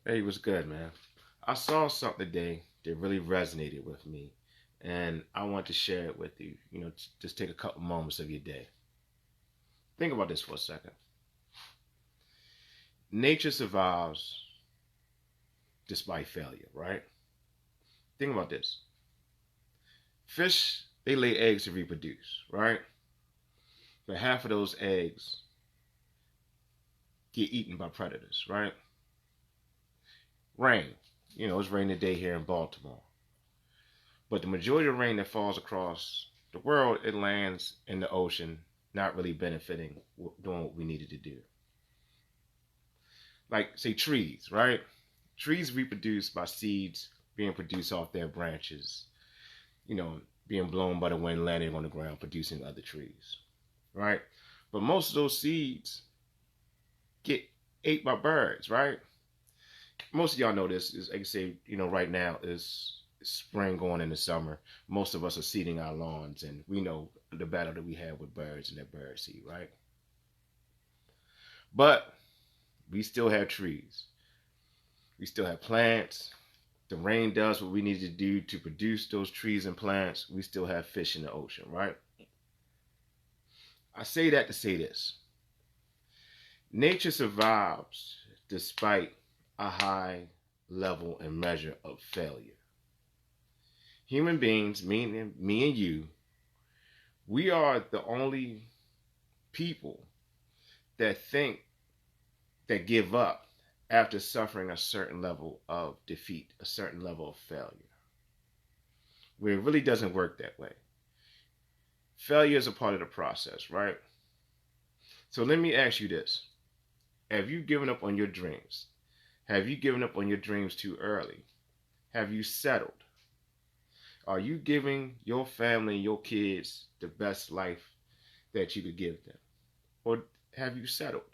Hey, what's good, man? I saw something today that really resonated with me, and I want to share it with you. Just take a couple moments of your day. Think about this for a second. Nature survives despite failure, right? Think about this. Fish, they lay eggs to reproduce, right? But half of those eggs get eaten by predators, right? Rain. It's raining today here in Baltimore. But the majority of rain that falls across the world, it lands in the ocean, not really benefiting, doing what we needed to do. Like, say, trees, right? Trees reproduce by seeds being produced off their branches, you know, being blown by the wind, landing on the ground, producing other trees, right? But most of those seeds get ate by birds, right? Most of y'all know this. Is like I say, right now is spring going into summer. Most of us are seeding our lawns, and we know the battle that we have with birds and that bird seed, right? But we still have trees. We still have plants. The rain does what we need to do to produce those trees and plants. We still have fish in the ocean, right? I say that to say this. Nature survives despite a high level and measure of failure. Human beings, meaning me and you, we are the only people that give up after suffering a certain level of defeat, a certain level of failure. Where it really doesn't work that way. Failure is a part of the process, right? So let me ask you this. Have you given up on your dreams? Have you given up on your dreams too early? Have you settled? Are you giving your family and your kids the best life that you could give them? Or have you settled?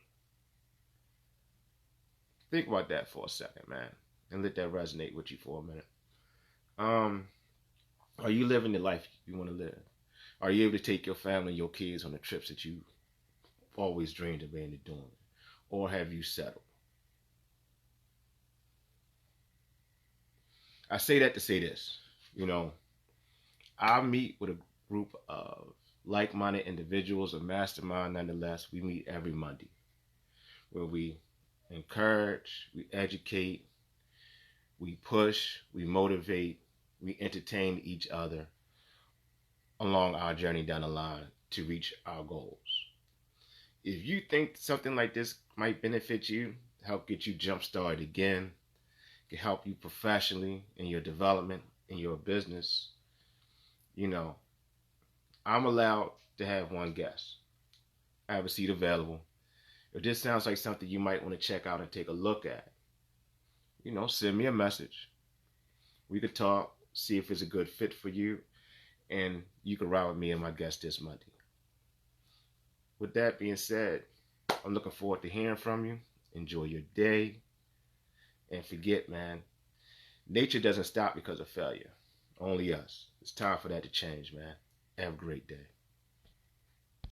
Think about that for a second, man, and let that resonate with you for a minute. Are you living the life you want to live? Are you able to take your family and your kids on the trips that you always dreamed of being doing? Or have you settled? I say that to say this. I meet with a group of like-minded individuals, a mastermind nonetheless. We meet every Monday where we encourage, we educate, we push, we motivate, we entertain each other along our journey down the line to reach our goals. If you think something like this might benefit you, help get you jump started again, can help you professionally in your development, in your business, I'm allowed to have one guest. I have a seat available. If this sounds like something you might want to check out and take a look at, send me a message. We could talk, see if it's a good fit for you, and you can ride with me and my guest this Monday. With that being said, I'm looking forward to hearing from you. Enjoy your day. And forget, man, nature doesn't stop because of failure. Only us. It's time for that to change, man. Have a great day.